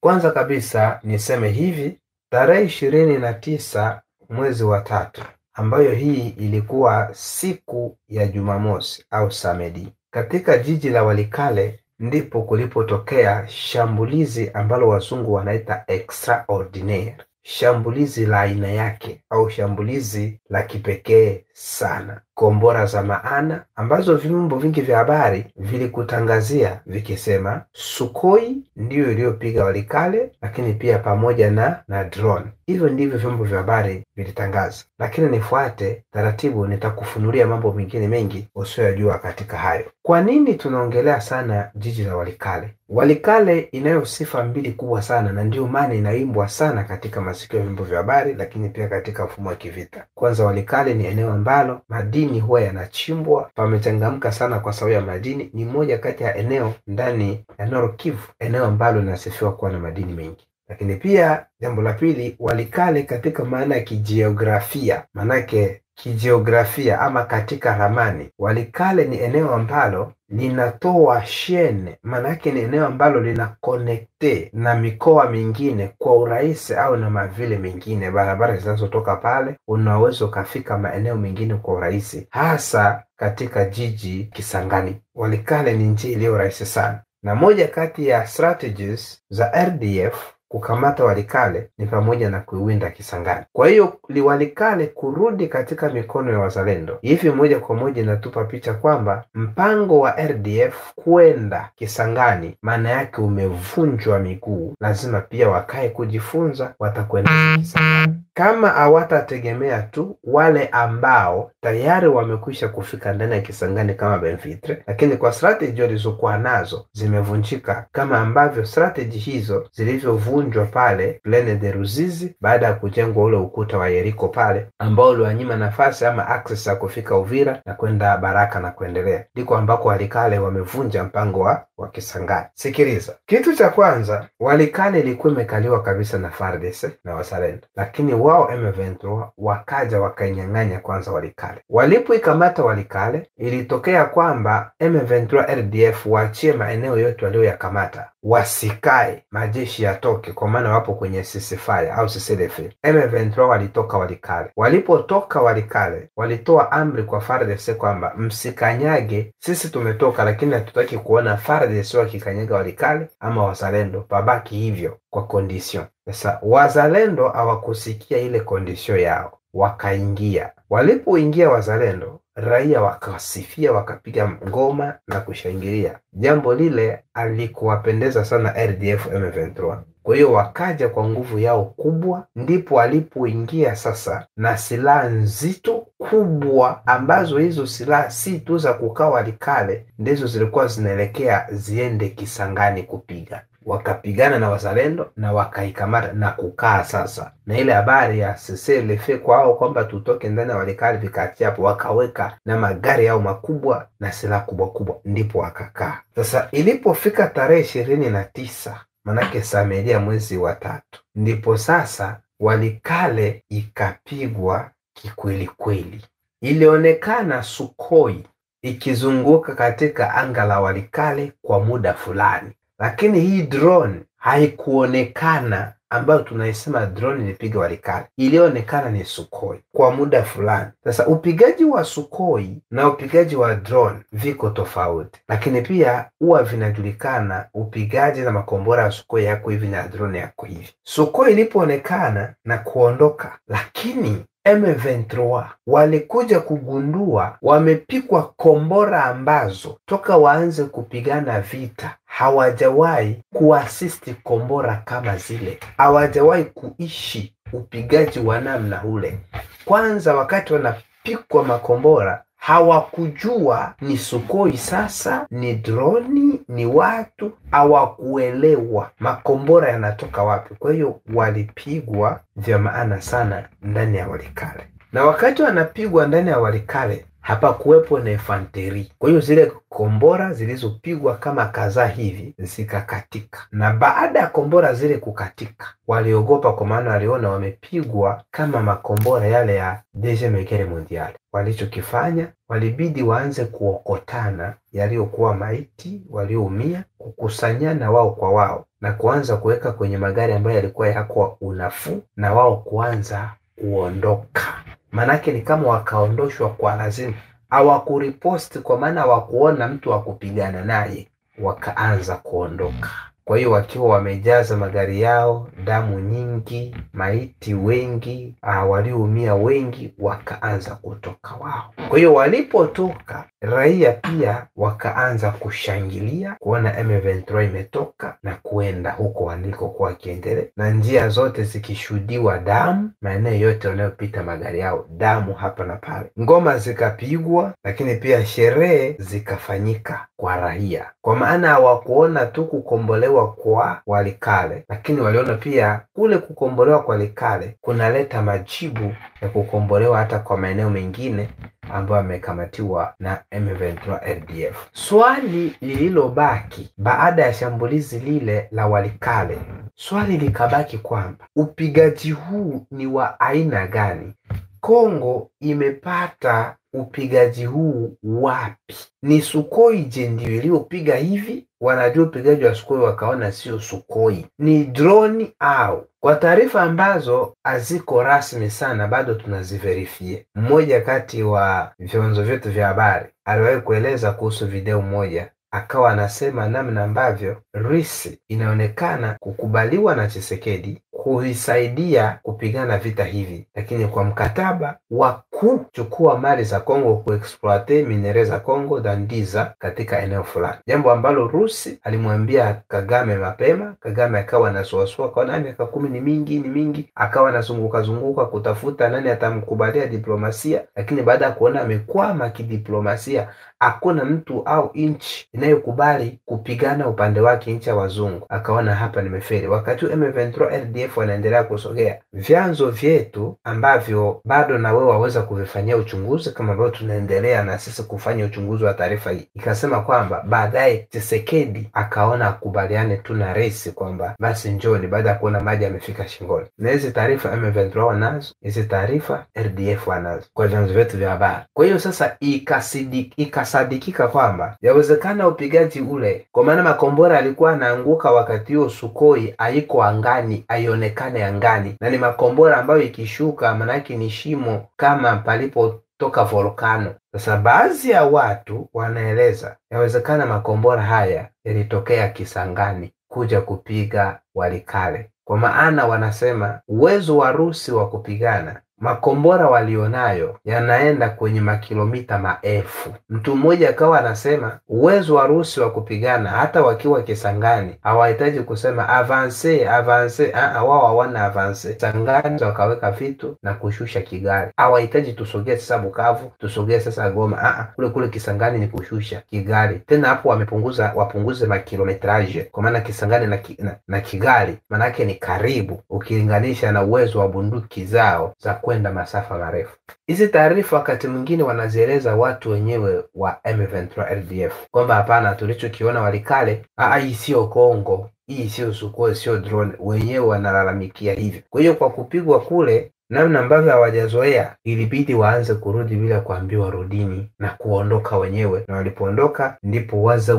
Kwanza kabisa niseme hivi, tarehe 29 mwezi wa 3, ambayo hii ilikuwa siku ya Jumamosi au Samedi, katika jiji la Walikale ndipo kulipotokea shambulizi ambalo wazungu wanaita extraordinaire, shambulizi la aina yake au shambulizi la kipekee sana. Kombora za maana ambazo vyombo vingi vya habari vilikutangazia vikisema Sukhoi ndiyo iliyopiga Walikale, lakini pia pamoja na drone. Hivyo ndivyo vyombo vya habari vilitangaza, lakini nifuate taratibu, nitakufunulia mambo mengine mengi usiyojua katika hayo. Kwa nini tunaongelea sana jiji la Walikale? Walikale inayo sifa mbili kubwa sana, na ndio maana inaimbwa sana katika masikio ya vyombo vya habari, lakini pia katika mfumo wa kivita. Kwanza, Walikale ni eneo ambalo madini huwa yanachimbwa, pamechangamka sana kwa sababu ya madini. Ni moja kati ya eneo ndani ya Nord Kivu, eneo ambalo linasifiwa kuwa na madini mengi. Lakini pia jambo la pili, Walikale katika maana ya kijiografia, manake kijiografia ama katika ramani, Walikale ni eneo ambalo linatoa shene, manake ni eneo ambalo lina connecte na mikoa mingine kwa urahisi, au na mavile mengine, barabara zinazotoka pale unaweza ukafika maeneo mengine kwa urahisi, hasa katika jiji Kisangani. Walikale ni njia iliyo rahisi sana, na moja kati ya strategies za RDF kukamata Walikale ni pamoja na kuiwinda Kisangani. Kwa hiyo Walikale kurudi katika mikono ya wazalendo, hivi moja kwa moja inatupa picha kwamba mpango wa RDF kwenda Kisangani maana yake umevunjwa miguu. Lazima pia wakae kujifunza watakwenda Kisangani. Kama hawatategemea tu wale ambao tayari wamekwisha kufika ndani ya Kisangani kama Benfitre, lakini kwa strategy walizokuwa nazo zimevunjika, kama ambavyo strategy hizo zilivyovunjwa pale Plaine de Ruzizi baada ya kujengwa ule ukuta wa Yeriko pale, ambao uliwanyima nafasi ama access ya kufika Uvira na kwenda Baraka na kuendelea. Ndiko ambako Walikale wamevunja mpango wa Kisangani. Sikiliza, kitu cha kwanza, Walikale ilikuwa imekaliwa kabisa na FARDC na wazalendo, lakini wao M23 wakaja wakainyang'anya kwanza Walikale. Walipoikamata Walikale, ilitokea kwamba M23 RDF waachie maeneo yote walioyakamata, wasikae, majeshi yatoke, kwa maana wapo kwenye ceasefire au cessez-le-feu. M23 walitoka Walikale. Walipotoka Walikale, walitoa amri kwa FARDC kwamba msikanyage, sisi tumetoka, lakini hatutaki kuona FARDC wakikanyaga Walikale ama wazalendo, pabaki hivyo kwa condition. Sasa wazalendo hawakusikia ile condition yao, wakaingia. Walipoingia wazalendo, raia wakasifia, wakapiga ngoma na kushangilia. Jambo lile alikuwapendeza sana RDF M23. Kwa hiyo wakaja kwa nguvu yao kubwa, ndipo walipoingia sasa na silaha nzito kubwa, ambazo hizo silaha si tu za kukaa Walikale, ndizo zilikuwa zinaelekea ziende Kisangani kupiga. Wakapigana na wazalendo na wakaikamata na kukaa sasa. Na ile habari ya cessez-le-feu kwao kwamba tutoke ndani ya Walikale vikachia hapo, wakaweka na magari yao makubwa na silaha kubwa kubwa, ndipo wakakaa. Sasa ilipofika tarehe 29, manake Samedi ya mwezi wa 3, ndipo sasa Walikale ikapigwa kikweli kweli. Ilionekana Sukhoi ikizunguka katika anga la Walikale kwa muda fulani, lakini hii drone haikuonekana, ambayo tunaisema drone ilipiga Walikale. Ilionekana ni Sukhoi kwa muda fulani. Sasa upigaji wa Sukhoi na upigaji wa drone viko tofauti, lakini pia huwa vinajulikana upigaji na makombora ya Sukhoi yako hivi na drone yako hivi. Sukhoi ilipoonekana na kuondoka, lakini M23 walikuja kugundua wamepikwa kombora ambazo toka waanze kupigana vita hawajawahi kuasisti kombora kama zile, hawajawahi kuishi upigaji wa namna ule. Kwanza wakati wanapikwa makombora hawakujua ni Sukhoi, sasa ni droni, ni watu, hawakuelewa makombora yanatoka wapi. Kwa hiyo walipigwa vya maana sana ndani ya Walikale. Na wakati wanapigwa ndani ya Walikale, hapakuwepo na infanteri. Kwa hiyo zile kombora zilizopigwa kama kadhaa hivi zikakatika, na baada ya kombora zile kukatika waliogopa, kwa maana waliona wamepigwa kama makombora yale ya Deuxième Guerre Mondiale. Walichokifanya, walibidi waanze kuokotana yaliyokuwa maiti, walioumia, kukusanyana wao kwa wao na kuanza kuweka kwenye magari ambayo yalikuwa yako unafuu, na wao kuanza kuondoka. Manake ni kama wakaondoshwa kwa lazima, hawakuriposti kwa maana hawakuona mtu wa kupigana naye, wakaanza kuondoka. Kwa hiyo wakiwa wamejaza magari yao, damu nyingi, maiti wengi, walioumia wengi, wakaanza kutoka wao. Kwa hiyo walipotoka, raia pia wakaanza kushangilia kuona M23 imetoka na kuenda huko walikokuwa wakiendelea, na njia zote zikishuhudiwa damu, maeneo yote wanayopita magari yao damu hapa na pale. Ngoma zikapigwa, lakini pia sherehe zikafanyika kwa raia, kwa maana hawakuona tu kukombolewa kwa Walikale, lakini waliona pia kule kukombolewa kwa Walikale kunaleta majibu ya kukombolewa hata kwa maeneo mengine ambayo yamekamatiwa na M23 RDF. Swali lililobaki baada ya shambulizi lile la Walikale, swali likabaki kwamba upigaji huu ni wa aina gani? Kongo imepata upigaji huu wapi? Ni Sukhoi je ndio iliyopiga hivi? Wanajua upigaji wa Sukhoi wakaona sio Sukhoi, ni droni au? Kwa taarifa ambazo haziko rasmi sana, bado tunaziverifie, mmoja kati wa vyanzo vyetu vya habari aliwahi kueleza kuhusu video moja, akawa anasema namna ambavyo Rwanda inaonekana kukubaliwa na Tshisekedi kuisaidia kupigana vita hivi, lakini kwa mkataba wa kuchukua mali za Kongo, kuexploite minere za Kongo dandiza katika eneo fulani, jambo ambalo Rusi alimwambia Kagame mapema. Kagame akawa anasuasua kwa nani, miaka 10 ni mingi, akawa anazunguka kutafuta nani atamkubalia diplomasia, lakini baada ya kuona amekwama kidiplomasia, hakuna mtu au inchi inayokubali kupigana upande wake, nchi ya wazungu, akaona hapa nimefeli. Wakati M23 RDF wanaendelea kusogea, vyanzo vyetu ambavyo bado na wewe waweza kuvifanyia uchunguzi kama ambavyo tunaendelea na sisi kufanya uchunguzi wa taarifa hii, ikasema kwamba baadaye Tshisekedi akaona akubaliane tu na rais kwamba basi njoni, baada ya kuona maji yamefika shingoni. Na hizi taarifa M23 wanazo, hizi taarifa RDF wanazo kwa vyanzo vyetu vya habari. Kwa hiyo sasa ikasadikika kwamba yawezekana upigaji ule, kwa maana makombora alikuwa anaanguka wakati huo Sukhoi haiko angani, haionekane angani, na ni makombora ambayo ikishuka manake ni shimo kama palipotoka volkano. Sasa baadhi ya watu wanaeleza yawezekana makombora haya yalitokea Kisangani kuja kupiga Walikale, kwa maana wanasema uwezo wa Rusi wa kupigana, makombora walionayo yanaenda kwenye makilomita maelfu. Mtu mmoja akawa anasema uwezo wa Rusi wa kupigana hata wakiwa Kisangani hawahitaji kusema avance, wao hawana avance. Kisangani wakaweka vitu na kushusha Kigali, hawahitaji tusogee sasa Bukavu, tusogee sasa Goma, kule Kisangani ni kushusha Kigali. Tena hapo wapunguze makilometraje, kwa maana Kisangani na Kigali manake ni karibu ukilinganisha na uwezo wa bunduki zao za kwenda masafa marefu. Hizi taarifa wakati mwingine wanazieleza watu wenyewe wa M23 RDF kwamba hapana, tulichokiona Walikale, hii sio Kongo, hii sio Sukhoi, sio drone, wenyewe wanalalamikia hivi. Kwa hiyo kwa kupigwa kule, namna ambavyo hawajazoea, ilibidi waanze kurudi bila kuambiwa rudini na kuondoka wenyewe, na walipoondoka ndipo waza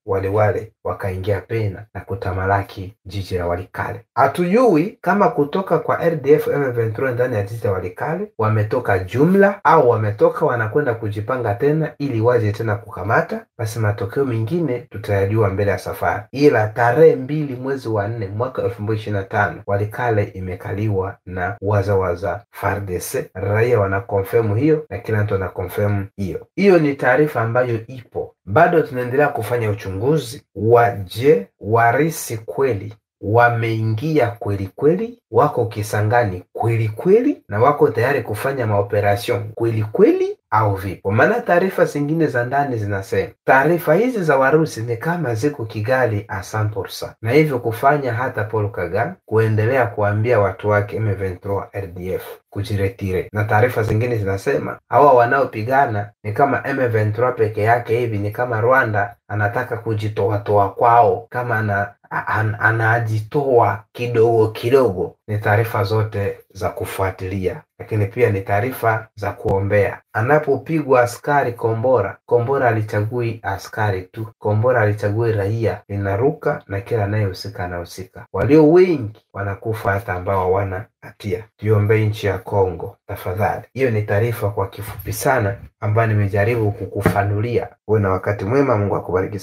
wale wakaingia pena na kutamalaki jiji la Walikale. Hatujui kama kutoka kwa RDF M23 ndani ya jiji la Walikale wametoka jumla au wametoka wanakwenda kujipanga tena ili waje tena kukamata. Basi matokeo mengine tutayajua mbele ya safari, ila tarehe 2 mwezi wa 4 mwaka 2025 Walikale imekaliwa na waza FARDC. Raia wana confirm hiyo na kila mtu ana confirm hiyo. Hiyo ni taarifa ambayo ipo. Bado tunaendelea kufanya uchunguzi waje warisi kweli wameingia kweli, wako Kisangani kweli, na wako tayari kufanya maoperation kweli, au vipo. Maana taarifa zingine za ndani zinasema taarifa hizi za Warusi ni kama ziko Kigali asamporsa, na hivyo kufanya hata Paul Kagame kuendelea kuambia watu wake M23 RDF kujiretire. Na taarifa zingine zinasema hawa wanaopigana ni kama M23 peke yake, hivi ni kama Rwanda anataka kujitoa kwao, kama anajitoa kidogo kidogo. Ni taarifa zote za kufuatilia, lakini pia ni taarifa za kuombea. Anapopigwa askari kombora, kombora alichagui askari tu, kombora alichagui raia, linaruka na kila anayehusika anahusika. Walio wengi wanakufa hata ambao hawana hatia. Tuiombee nchi ya Kongo tafadhali. Hiyo ni taarifa kwa kifupi sana ambayo nimejaribu kukufanulia. Uwe na wakati mwema, Mungu akubariki.